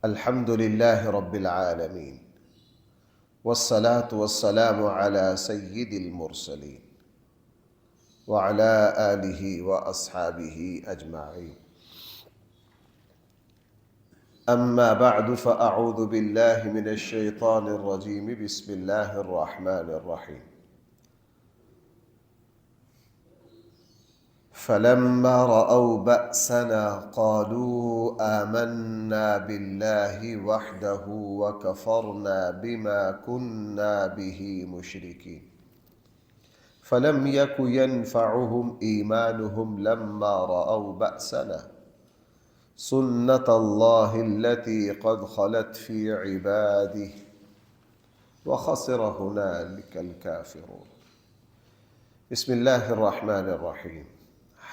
الحمد لله رب العالمين والصلاة والسلام على سيد المرسلين وعلى آله وأصحابه أجمعين. أما بعد فأعوذ بالله من الشيطان الرجيم. بسم الله الرحمن الرحيم. فلما رأوا بأسنا قالوا آمنا بالله وحده وكفرنا بما كنا به مشركين. فلم يك ينفعهم إيمانهم لما رأوا بأسنا سنة الله التي قد خلت في عباده وخسر هنالك الكافرون. بسم الله الرحمن الرحيم.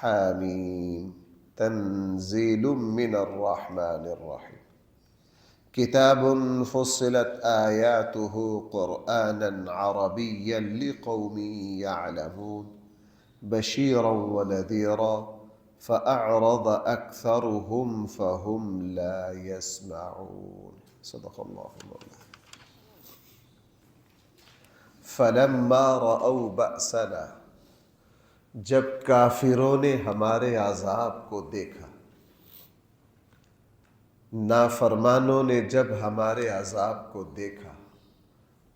حامیم تنزیل من الرحمن الرحیم. کتاب فصلت آیاته قرآنا عربیا لقوم یعلمون بشیرا ونذیرا فأعرض أكثرهم فهم لا يسمعون. صدق الله مولانا. فلما رأوا بأسنا، جب کافروں نے ہمارے عذاب کو دیکھا، نافرمانوں نے جب ہمارے عذاب کو دیکھا،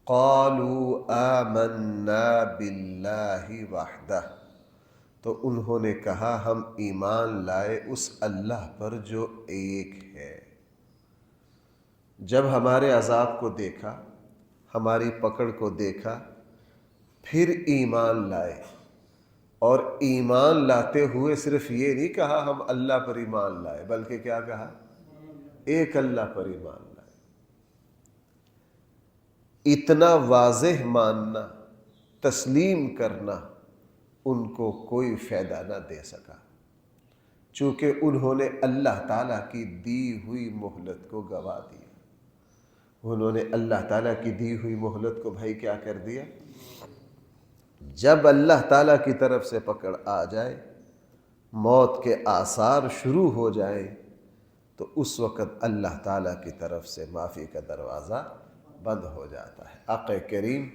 قالوا آمنا باللہ وحدہ، تو انہوں نے کہا ہم ایمان لائے اس اللہ پر جو ایک ہے۔ جب ہمارے عذاب کو دیکھا، ہماری پکڑ کو دیکھا، پھر ایمان لائے، اور ایمان لاتے ہوئے صرف یہ نہیں کہا ہم اللہ پر ایمان لائے، بلکہ کیا کہا؟ ایک اللہ پر ایمان لائے۔ اتنا واضح ماننا، تسلیم کرنا ان کو کوئی فائدہ نہ دے سکا، چونکہ انہوں نے اللہ تعالیٰ کی دی ہوئی مہلت کو گوا دیا۔ انہوں نے اللہ تعالیٰ کی دی ہوئی مہلت کو بھائی کیا کر دیا؟ جب اللہ تعالیٰ کی طرف سے پکڑ آ جائے، موت کے آثار شروع ہو جائیں، تو اس وقت اللہ تعالیٰ کی طرف سے معافی کا دروازہ بند ہو جاتا ہے۔ آقا کریم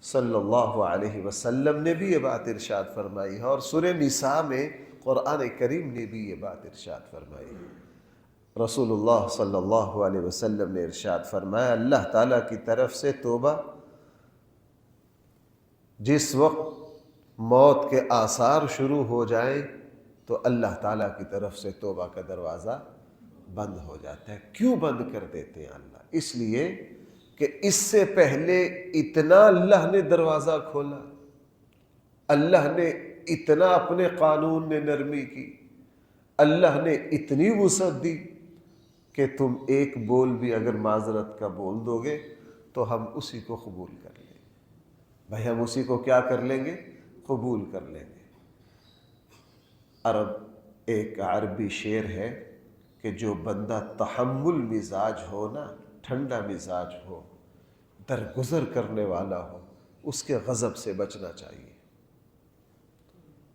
صلی اللہ علیہ وسلم نے بھی یہ بات ارشاد فرمائی ہے، اور سورہ نساء میں قرآن کریم نے بھی یہ بات ارشاد فرمائی ہے۔ رسول اللہ صلی اللہ علیہ وسلم نے ارشاد فرمایا، اللہ تعالیٰ کی طرف سے توبہ جس وقت موت کے آثار شروع ہو جائیں تو اللہ تعالیٰ کی طرف سے توبہ کا دروازہ بند ہو جاتا ہے۔ کیوں بند کر دیتے ہیں اللہ؟ اس لیے کہ اس سے پہلے اتنا اللہ نے دروازہ کھولا، اللہ نے اتنا اپنے قانون میں نرمی کی، اللہ نے اتنی وسعت دی کہ تم ایک بول بھی اگر معذرت کا بول دو گے تو ہم اسی کو قبول کر لیں گے۔ بھائی ہم اسی کو کیا کر لیں گے؟ قبول کر لیں گے۔ ایک عربی شعر ہے کہ جو بندہ تحمل مزاج ہو نا، ٹھنڈا مزاج ہو، درگزر کرنے والا ہو، اس کے غضب سے بچنا چاہیے۔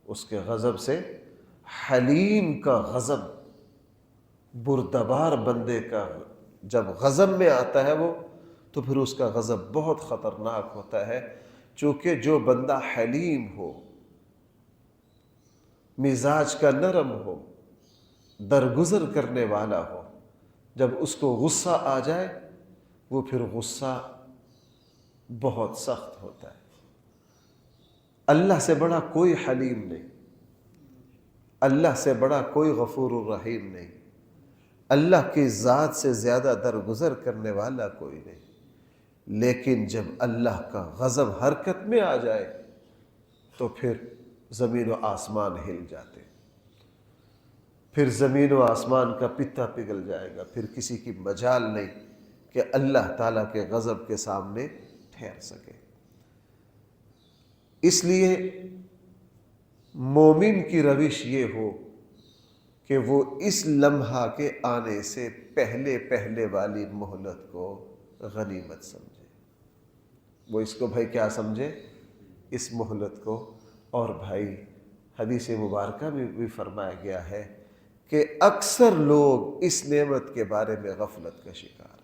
اس کے غضب سے، حلیم کا غضب، بردبار بندے کا جب غضب میں آتا ہے وہ، تو پھر اس کا غضب بہت خطرناک ہوتا ہے، چونکہ جو بندہ حلیم ہو، مزاج کا نرم ہو، درگزر کرنے والا ہو، جب اس کو غصہ آ جائے وہ پھر غصہ بہت سخت ہوتا ہے۔ اللہ سے بڑا کوئی حلیم نہیں، اللہ سے بڑا کوئی غفور الرحیم نہیں، اللہ کی ذات سے زیادہ درگزر کرنے والا کوئی نہیں۔ لیکن جب اللہ کا غضب حرکت میں آ جائے تو پھر زمین و آسمان ہل جاتے، پھر زمین و آسمان کا پتا پگھل جائے گا، پھر کسی کی مجال نہیں کہ اللہ تعالیٰ کے غضب کے سامنے ٹھہر سکے۔ اس لیے مومن کی روش یہ ہو کہ وہ اس لمحہ کے آنے سے پہلے والی مہلت کو غنیمت سمجھے۔ وہ اس کو بھائی کیا سمجھے؟ اس مہلت کو۔ اور بھائی حدیث مبارکہ میں بھی فرمایا گیا ہے کہ اکثر لوگ اس نعمت کے بارے میں غفلت کا شکار ہیں۔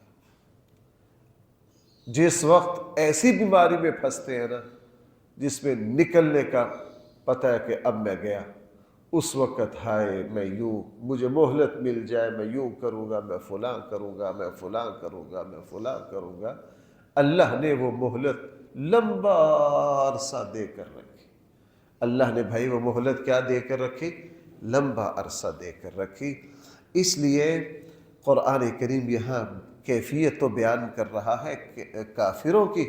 جس وقت ایسی بیماری میں پھنستے ہیں نا جس میں نکلنے کا پتہ ہے کہ اب میں گیا، اس وقت ہائے میں یوں، مجھے مہلت مل جائے، میں یوں کروں گا، میں فلاں کروں گا، میں فلاں کروں گا، میں فلاں کروں گا۔ اللہ نے وہ مہلت لمبا عرصہ دے کر رکھی۔ اللہ نے بھائی وہ مہلت کیا دے کر رکھی؟ لمبا عرصہ دے کر رکھی۔ اس لیے قرآن کریم یہاں کیفیت تو بیان کر رہا ہے کافروں کی،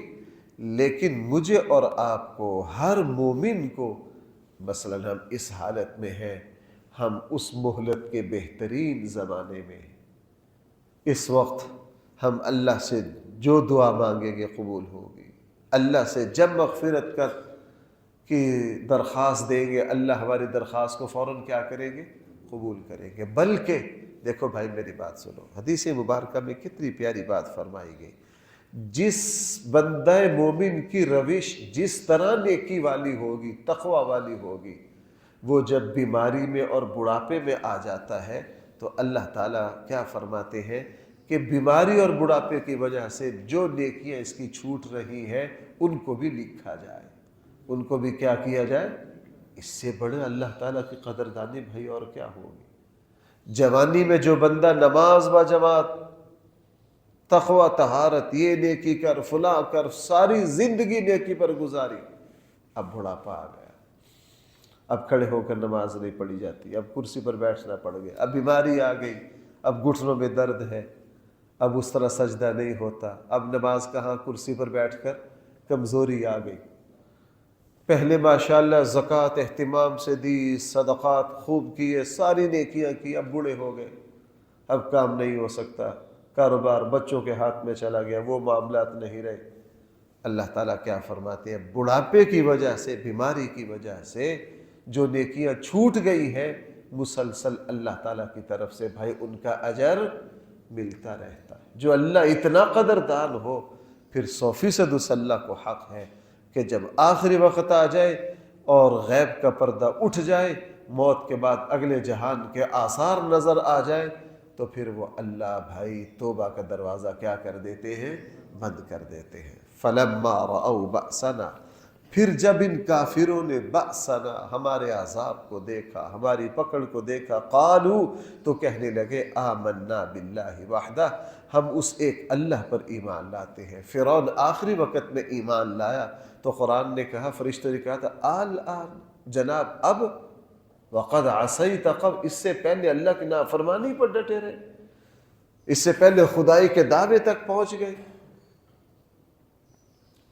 لیکن مجھے اور آپ کو، ہر مومن کو، مثلا ہم اس حالت میں ہیں، ہم اس مہلت کے بہترین زمانے میں ہیں۔ اس وقت ہم اللہ سے جو دعا مانگیں گے قبول ہوگی۔ اللہ سے جب مغفرت کی درخواست دیں گے، اللہ ہماری درخواست کو فوراً کیا کریں گے؟ قبول کریں گے۔ بلکہ دیکھو بھائی میری بات سنو، حدیث مبارکہ میں کتنی پیاری بات فرمائی گئی۔ جس بندہ مومن کی روش جس طرح نیکی والی ہوگی، تقوی والی ہوگی، وہ جب بیماری میں اور بڑھاپے میں آ جاتا ہے تو اللہ تعالیٰ کیا فرماتے ہیں کہ بیماری اور بڑھاپے کی وجہ سے جو نیکیاں اس کی چھوٹ رہی ہیں ان کو بھی لکھا جائے، ان کو بھی کیا کیا جائے۔ اس سے بڑے اللہ تعالیٰ کی قدردانی بھائی اور کیا ہوگی۔ جوانی میں جو بندہ نماز با جماعت، تقوی، طہارت، یہ نیکی کر، فلاں کر، ساری زندگی نیکی پر گزاری، اب بڑھاپا آ گیا، اب کھڑے ہو کر نماز نہیں پڑھی جاتی، اب کرسی پر بیٹھنا پڑ گیا، اب بیماری آ گئی، اب گھٹنوں میں درد ہے، اب اس طرح سجدہ نہیں ہوتا، اب نماز کہاں، کرسی پر بیٹھ کر کمزوری آ گئی۔ پہلے ماشاءاللہ زکوٰۃ اہتمام سے دی، صدقات خوب کیے، ساری نیکیاں کی، اب بوڑھے ہو گئے، اب کام نہیں ہو سکتا، کاروبار بچوں کے ہاتھ میں چلا گیا، وہ معاملات نہیں رہے۔ اللہ تعالیٰ کیا فرماتے ہیں؟ بڑھاپے کی وجہ سے، بیماری کی وجہ سے جو نیکیاں چھوٹ گئی ہیں، مسلسل اللہ تعالیٰ کی طرف سے بھائی ان کا اجر ملتا رہتا ہے۔ جو اللہ اتنا قدردان ہو، پھر 100% اس اللہ کو حق ہے کہ جب آخری وقت آ جائے اور غیب کا پردہ اٹھ جائے، موت کے بعد اگلے جہان کے آثار نظر آ جائے، تو پھر وہ اللہ بھائی توبہ کا دروازہ کیا کر دیتے ہیں؟ بند کر دیتے ہیں۔ فَلَمَّا رَأَوْا بَأْسَنَا، پھر جب ان کافروں نے بأسنا، ہمارے عذاب کو دیکھا، ہماری پکڑ کو دیکھا، قالو، تو کہنے لگے آمنا باللہ وحدہ، ہم اس ایک اللہ پر ایمان لاتے ہیں۔ فرعون آخری وقت میں ایمان لایا تو قرآن نے کہا، فرشتوں نے کہا تھا آن جناب اب، وقد عصیت قبل، اس سے پہلے اللہ کی نافرمانی پر ڈٹے رہے، اس سے پہلے خدائی کے دعوے تک پہنچ گئے،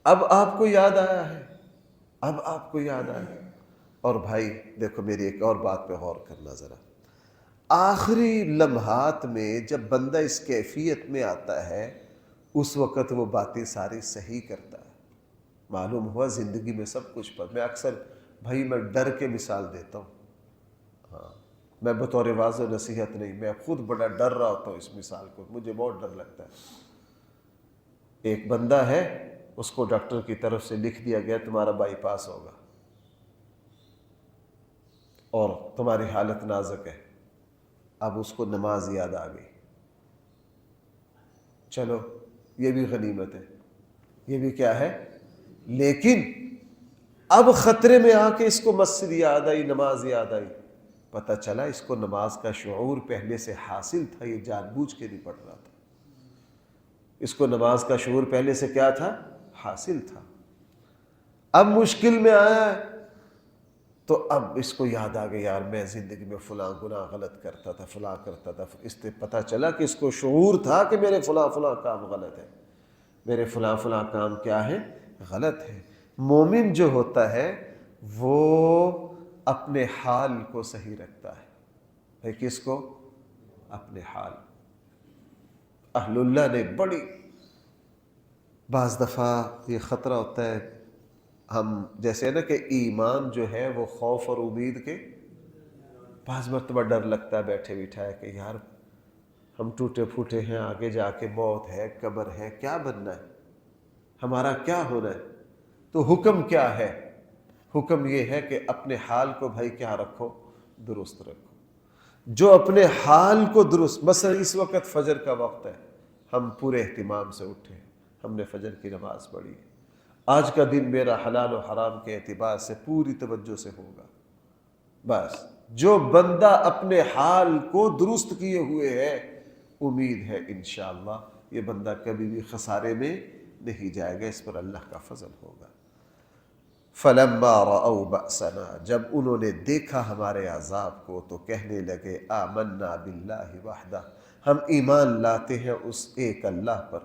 اب آپ کو یاد آیا ہے، اب آپ کو یاد آیا۔ اور بھائی دیکھو میری ایک اور بات پہ غور کرنا ذرا، آخری لمحات میں جب بندہ اس کیفیت میں آتا ہے اس وقت وہ باتیں ساری صحیح کرتا ہے۔ معلوم ہوا زندگی میں سب کچھ پر، میں اکثر بھائی میں ڈر کے مثال دیتا ہوں، ہاں میں بطور واعظ و نصیحت نہیں، میں خود بڑا ڈر رہا ہوتا ہوں اس مثال کو، مجھے بہت ڈر لگتا ہے۔ ایک بندہ ہے، اس کو ڈاکٹر کی طرف سے لکھ دیا گیا تمہارا بائی پاس ہوگا اور تمہاری حالت نازک ہے، اب اس کو نماز یاد آ گئی، چلو یہ بھی غنیمت ہے، یہ بھی کیا ہے، لیکن اب خطرے میں آ کے اس کو مسجد یاد آئی، نماز یاد آئی، پتہ چلا اس کو نماز کا شعور پہلے سے حاصل تھا، یہ جان بوجھ کے نہیں پڑھ رہا تھا، اس کو نماز کا شعور پہلے سے کیا تھا، حاصل تھا۔ اب مشکل میں آیا ہے تو اب اس کو یاد آ گیا یار میں زندگی میں فلاں گناہ غلط کرتا تھا، فلاں کرتا تھا، اس سے پتہ چلا کہ اس کو شعور تھا کہ میرے فلاں فلاں کام غلط ہے، میرے فلاں فلاں کام کیا ہے، غلط ہے۔ مومن جو ہوتا ہے وہ اپنے حال کو صحیح رکھتا ہے، کس کو؟ اپنے حال۔ اہل اللہ نے بڑی، بعض دفعہ یہ خطرہ ہوتا ہے، ہم جیسے نا کہ ایمان جو ہے وہ خوف اور امید کے، بعض مرتبہ ڈر لگتا ہے بیٹھے بٹھائے کہ یار ہم ٹوٹے پھوٹے ہیں، آگے جا کے موت ہے، قبر ہے، کیا بننا ہے، ہمارا کیا ہونا ہے، تو حکم کیا ہے؟ حکم یہ ہے کہ اپنے حال کو بھائی کیا رکھو، درست رکھو۔ جو اپنے حال کو درست، مثلا اس وقت فجر کا وقت ہے، ہم پورے اہتمام سے اٹھے، ہم نے فجر کی نماز پڑھی، آج کا دن میرا حلال و حرام کے اعتبار سے پوری توجہ سے ہوگا. بس جو بندہ اپنے حال کو درست کیے ہوئے ہے، امید ہے انشاءاللہ یہ بندہ کبھی بھی خسارے میں نہیں جائے گا، اس پر اللہ کا فضل ہوگا. فَلَمَّا رَأَوْا بَأْسَنَا، جب انہوں نے دیکھا ہمارے عذاب کو تو کہنے لگے آمنا باللہ وحدہ، ہم ایمان لاتے ہیں اس ایک اللہ پر.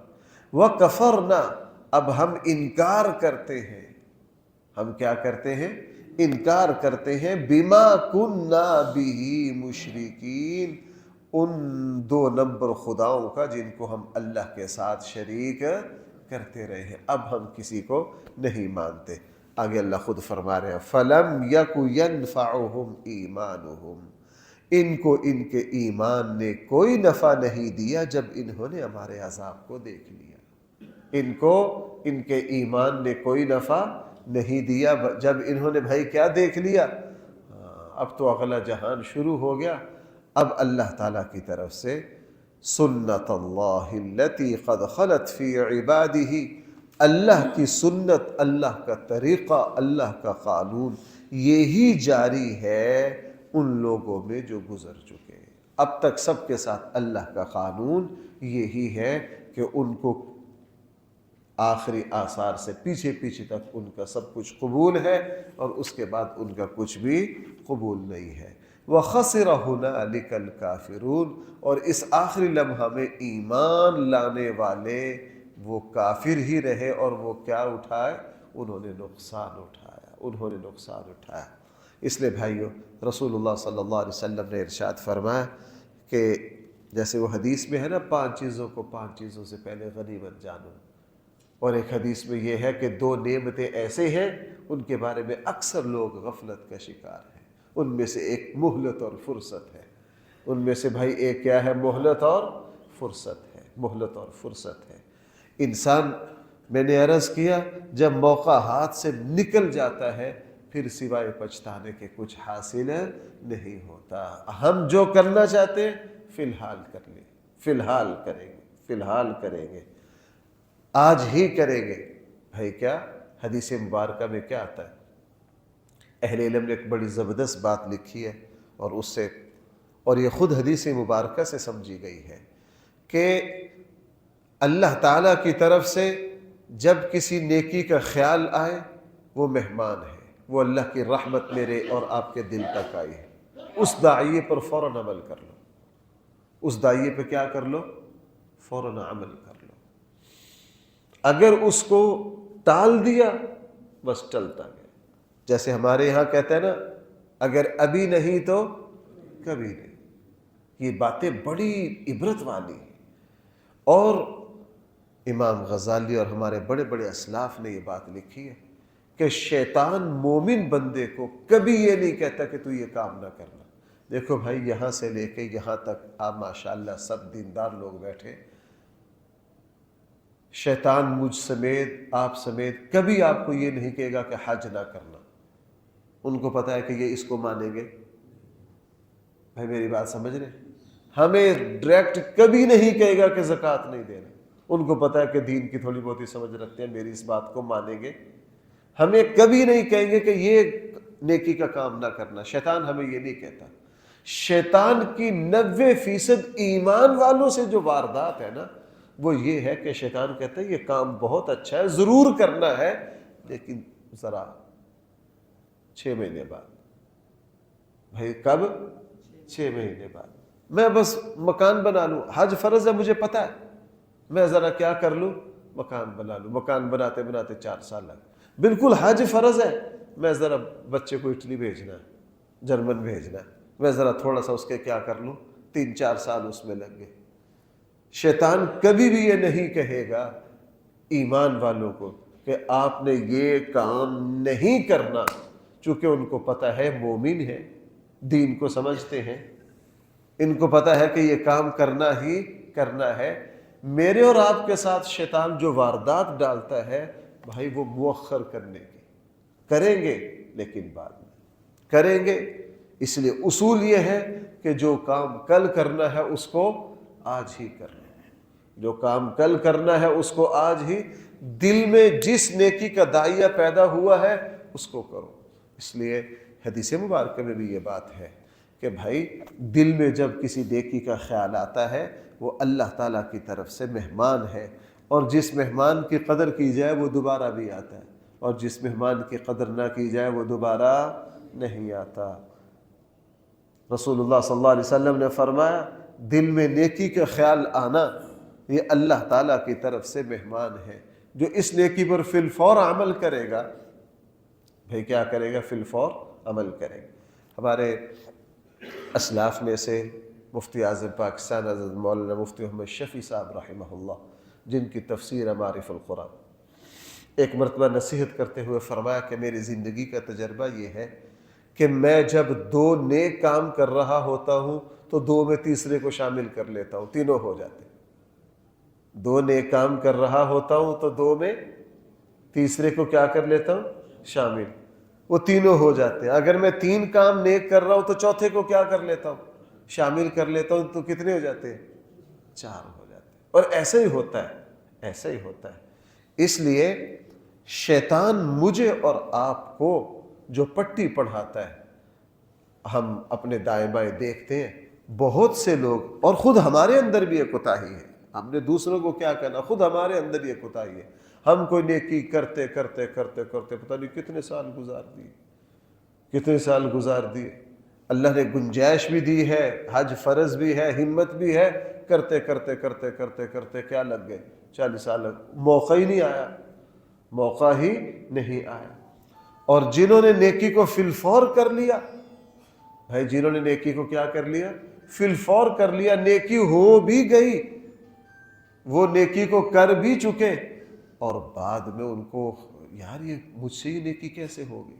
وَكَفَرْنَا، اب ہم انکار کرتے ہیں. ہم کیا کرتے ہیں؟ انکار کرتے ہیں. بِمَا كُنَّا بِهِ مُشْرِكِينَ، ان 2 نمبر خداؤں کا جن کو ہم اللہ کے ساتھ شریک کرتے رہے ہیں، اب ہم کسی کو نہیں مانتے. آگے اللہ خود فرما رہے ہیں فَلَمْ يَكُ يَنْفَعُهُمْ إِيمَانُهُمْ، ان کو ان کے ایمان نے کوئی نفع نہیں دیا جب انہوں نے ہمارے عذاب کو دیکھ لیا. ان کو ان کے ایمان نے کوئی نفع نہیں دیا جب انہوں نے بھائی کیا دیکھ لیا. اب تو اگلا جہان شروع ہو گیا. اب اللہ تعالیٰ کی طرف سے سنت اللہ التی قد خلت فی عبادہ، اللہ کی سنت، اللہ کا طریقہ، اللہ کا قانون یہی جاری ہے ان لوگوں میں جو گزر چکے. اب تک سب کے ساتھ اللہ کا قانون یہی ہے کہ ان کو آخری آثار سے پیچھے پیچھے تک ان کا سب کچھ قبول ہے اور اس کے بعد ان کا کچھ بھی قبول نہیں ہے. وَخَسِرَ هُنَالِكَ الْكَافِرُونَ، اور اس آخری لمحہ میں ایمان لانے والے وہ کافر ہی رہے اور وہ کیا اٹھائے؟ انہوں نے نقصان اٹھایا، انہوں نے نقصان اٹھایا. اس لیے بھائیو، رسول اللہ صلی اللہ علیہ وسلم نے ارشاد فرمایا کہ جیسے وہ حدیث میں ہے نا 5 چیزوں کو 5 چیزوں سے پہلے غنیمت جانو، اور ایک حدیث میں یہ ہے کہ 2 نعمتیں ایسے ہیں ان کے بارے میں اکثر لوگ غفلت کا شکار ہیں. ان میں سے ایک مہلت اور فرصت ہے. ان میں سے بھائی ایک کیا ہے؟ مہلت اور فرصت ہے. مہلت اور فرصت ہے. انسان، میں نے عرض کیا، جب موقع ہاتھ سے نکل جاتا ہے پھر سوائے پچھتانے کے کچھ حاصل نہیں ہوتا. ہم جو کرنا چاہتے ہیں فی الحال کر لیں، فی الحال کریں گے، فی الحال کریں گے، آج ہی کریں گے. بھائی کیا حدیث مبارکہ میں کیا آتا ہے؟ اہل علم نے ایک بڑی زبردست بات لکھی ہے اور یہ خود حدیث مبارکہ سے سمجھی گئی ہے کہ اللہ تعالیٰ کی طرف سے جب کسی نیکی کا خیال آئے وہ مہمان ہے، وہ اللہ کی رحمت میرے اور آپ کے دل تک آئی ہے، اس داعیے پر فوراً عمل کر لو. اس داعیے پہ کیا کر لو؟ فوراً عمل کر لو. اگر اس کو ٹال دیا بس ٹلتا گیا. جیسے ہمارے یہاں کہتے ہیں نا، اگر ابھی نہیں تو کبھی نہیں. یہ باتیں بڑی عبرت والی ہیں. اور امام غزالی اور ہمارے بڑے بڑے اسلاف نے یہ بات لکھی ہے کہ شیطان مومن بندے کو کبھی یہ نہیں کہتا کہ تو یہ کام نہ کرنا. دیکھو بھائی، یہاں سے لے کے یہاں تک آپ ماشاءاللہ سب دیندار لوگ بیٹھے، شیطان مجھ سمیت آپ سمیت کبھی آپ کو یہ نہیں کہے گا کہ حج نہ کرنا. ان کو پتا ہے کہ یہ اس کو مانیں گے. بھائی میری بات سمجھ رہے؟ ہمیں ڈائریکٹ کبھی نہیں کہے گا کہ زکوٰۃ نہیں دینا. ان کو پتا ہے کہ دین کی تھوڑی بہت ہی سمجھ رکھتے ہیں، میری اس بات کو مانیں گے. ہمیں کبھی نہیں کہیں گے کہ یہ نیکی کا کام نہ کرنا. شیطان ہمیں یہ نہیں کہتا. شیطان کی 90% ایمان والوں سے جو واردات ہے نا، وہ یہ ہے کہ شیطان کہتا ہے یہ کام بہت اچھا ہے، ضرور کرنا ہے، لیکن ذرا 6 مہینے بعد. بھائی کب؟ 6 مہینے بعد. میں بس مکان بنا لوں، حج فرض ہے مجھے پتا ہے، میں ذرا کیا کر لوں؟ مکان بنا لوں. مکان بناتے بناتے 4 سال لگ. بالکل حج فرض ہے، میں ذرا بچے کو اٹلی بھیجنا ہے، جرمن بھیجنا ہے، میں ذرا تھوڑا سا اس کے کیا کر لوں؟ 3-4 سال اس میں لگ گئے. شیطان کبھی بھی یہ نہیں کہے گا ایمان والوں کو کہ آپ نے یہ کام نہیں کرنا، چونکہ ان کو پتہ ہے مومن ہے، دین کو سمجھتے ہیں، ان کو پتہ ہے کہ یہ کام کرنا ہی کرنا ہے. میرے اور آپ کے ساتھ شیطان جو واردات ڈالتا ہے بھائی، وہ مؤخر کرنے کی کریں گے، لیکن بعد میں کریں گے. اس لیے اصول یہ ہے کہ جو کام کل کرنا ہے اس کو آج ہی کرنا ہے، جو کام کل کرنا ہے اس کو آج ہی، دل میں جس نیکی کا داعیہ پیدا ہوا ہے اس کو کرو۔ اس لیے حدیث مبارکہ میں بھی یہ بات ہے کہ بھائی دل میں جب کسی نیکی کا خیال آتا ہے وہ اللہ تعالیٰ کی طرف سے مہمان ہے، اور جس مہمان کی قدر کی جائے وہ دوبارہ بھی آتا ہے، اور جس مہمان کی قدر نہ کی جائے وہ دوبارہ نہیں آتا۔ رسول اللہ صلی اللہ علیہ وسلم نے فرمایا دل میں نیکی کا خیال آنا یہ اللہ تعالیٰ کی طرف سے مہمان ہے، جو اس نیکی پر فی الفور عمل کرے گا، بھائی کیا کرے گا؟ فی الفور عمل کرے گا۔ ہمارے اسلاف میں سے مفتی اعظم پاکستان حضرت مولانا مفتی محمد شفیع صاحب رحمہ اللہ، جن کی تفسیر ہے معارف القرآن، ایک مرتبہ نصیحت کرتے ہوئے فرمایا کہ میری زندگی کا تجربہ یہ ہے کہ میں جب دو نیک کام کر رہا ہوتا ہوں تو دو میں تیسرے کو شامل کر لیتا ہوں، تینوں ہو جاتے ہیں۔ دو نیک کام کر رہا ہوتا ہوں تو دو میں تیسرے کو کیا کر لیتا ہوں؟ شامل، وہ تینوں ہو جاتے ہیں۔ اگر میں تین کام نیک کر رہا ہوں تو چوتھے کو کیا کر لیتا ہوں؟ شامل کر لیتا ہوں، تو کتنے ہو جاتے ہیں؟ چار ہو جاتے ہیں۔ اور ایسا ہی ہوتا ہے، ایسا ہی ہوتا ہے۔ اس لیے شیطان مجھے اور آپ کو جو پٹی پڑھاتا ہے، ہم اپنے دائیں بائیں دیکھتے ہیں بہت سے لوگ، اور خود ہمارے اندر بھی یہ کوتاہی ہے، ہم نے دوسروں کو کیا کہنا، خود ہمارے اندر یہ کوتاہی ہے۔ ہم کوئی نیکی کرتے کرتے کرتے کرتے پتہ نہیں کتنے سال گزار دیے، کتنے سال گزار دیے۔ اللہ نے گنجائش بھی دی ہے، حج فرض بھی ہے، ہمت بھی ہے، کرتے کرتے کرتے کرتے کرتے کیا لگ گئے؟ 40 سال موقع ہی نہیں آیا، موقع ہی نہیں آیا۔ اور جنہوں نے نیکی کو فی الفور کر لیا، بھائی جنہوں نے نیکی کو کیا کر لیا؟ فی الفور کر لیا، نیکی ہو بھی گئی، وہ نیکی کو کر بھی چکے، اور بعد میں ان کو یار یہ مجھ سے یہ نیکی کیسے ہو گئی،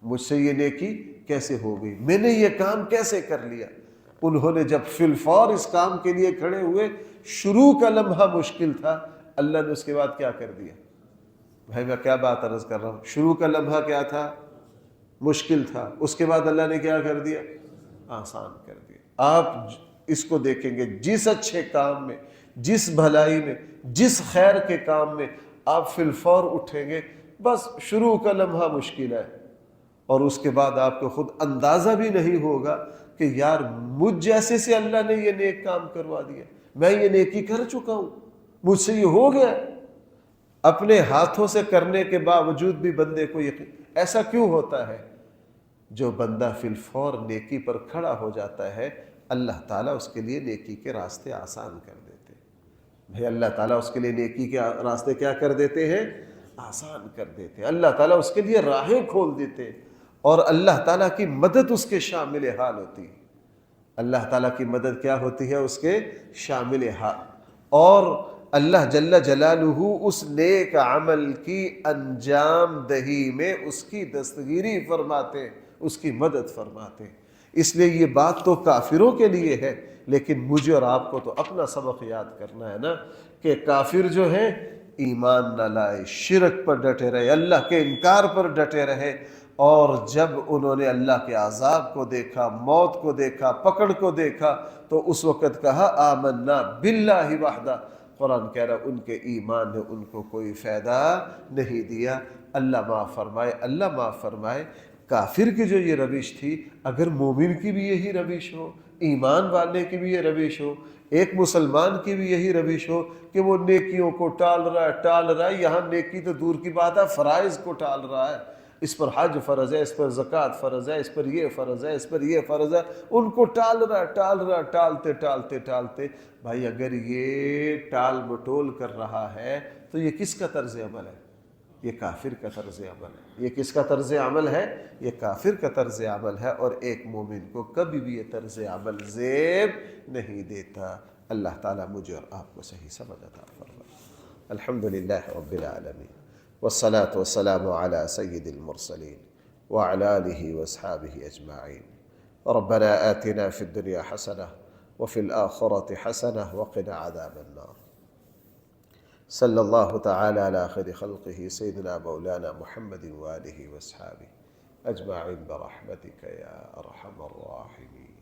مجھ سے یہ نیکی کیسے ہو گئی، میں نے یہ کام کیسے کر لیا۔ انہوں نے جب فی الفور اس کام کے لیے کھڑے ہوئے، شروع کا لمحہ مشکل تھا، اللہ نے اس کے بعد کیا کر دیا؟ بھائی میں کیا بات عرض کر رہا ہوں، شروع کا لمحہ کیا تھا؟ مشکل تھا، اس کے بعد اللہ نے کیا کر دیا؟ آسان کر دیا۔ آپ اس کو دیکھیں گے، جس اچھے کام میں، جس بھلائی میں، جس خیر کے کام میں آپ فی الفور اٹھیں گے، بس شروع کا لمحہ مشکل ہے، اور اس کے بعد آپ کو خود اندازہ بھی نہیں ہوگا کہ یار مجھ جیسے سے اللہ نے یہ نیک کام کروا دیا، میں یہ نیکی کر چکا ہوں، مجھ سے یہ ہو گیا۔ اپنے ہاتھوں سے کرنے کے باوجود بھی بندے کو یقین، ایسا کیوں ہوتا ہے؟ جو بندہ فی الفور نیکی پر کھڑا ہو جاتا ہے، اللہ تعالیٰ اس کے لیے نیکی کے راستے آسان کر دیتے ہیں۔ بھائی اللہ تعالیٰ اس کے لیے نیکی کے راستے کیا کر دیتے ہیں؟ آسان کر دیتے ہیں۔ اللہ تعالیٰ اس کے لیے راہیں کھول دیتے ہیں، اور اللہ تعالیٰ کی مدد اس کے شامل حال ہوتی ہے۔ اللہ تعالیٰ کی مدد کیا ہوتی ہے؟ اس کے شامل حال، اور اللہ جل جلالہ اس نیک عمل کی انجام دہی میں اس کی دستگیری فرماتے ہیں، اس کی مدد فرماتے ہیں۔ اس لیے یہ بات تو کافروں کے لیے ہے، لیکن مجھے اور آپ کو تو اپنا سبق یاد کرنا ہے نا، کہ کافر جو ہیں ایمان نہ لائے، شرک پر ڈٹے رہے، اللہ کے انکار پر ڈٹے رہے، اور جب انہوں نے اللہ کے عذاب کو دیکھا، موت کو دیکھا، پکڑ کو دیکھا، تو اس وقت کہا آمنا باللہ وحدہ۔ قرآن کہہ رہا ان کے ایمان نے ان کو کوئی فائدہ نہیں دیا۔ اللہ معاف فرمائے، اللہ معاف فرمائے۔ کافر کی جو یہ روش تھی، اگر مومن کی بھی یہی روش ہو، ایمان والے کی بھی یہ روش ہو، ایک مسلمان کی بھی یہی روش ہو کہ وہ نیکیوں کو ٹال رہا ہے، یہاں نیکی تو دور کی بات ہے، فرائض کو ٹال رہا ہے، اس پر حج فرض ہے، اس پر زکوٰۃ فرض ہے، اس پر یہ فرض ہے، اس پر یہ فرض ہے، ان کو ٹال رہا، ٹالتے بھائی اگر یہ ٹال مٹول کر رہا ہے تو یہ کس کا طرز عمل ہے؟ یہ کافر کا طرز عمل ہے۔ یہ کس کا طرز عمل ہے؟ یہ کافر کا طرز عمل ہے، اور ایک مومن کو کبھی بھی یہ طرز عمل زیب نہیں دیتا۔ اللہ تعالیٰ مجھے اور آپ کو صحیح سمجھ عطا فرمائے۔ الحمدللہ رب العالمین، والصلاة والسلام على سید المرسلین وعلى آلہ واصحابہ اجمعین۔ ربنا آتنا فی الدنیا حسنہ وفي الآخرة حسنة وقنا عذاب النار۔ صلی اللہ تعالی علی خیر خلقہ سیدنا مولانا محمد وآلہ واصحابہ اجمعین برحمتک یا ارحم الراحمین۔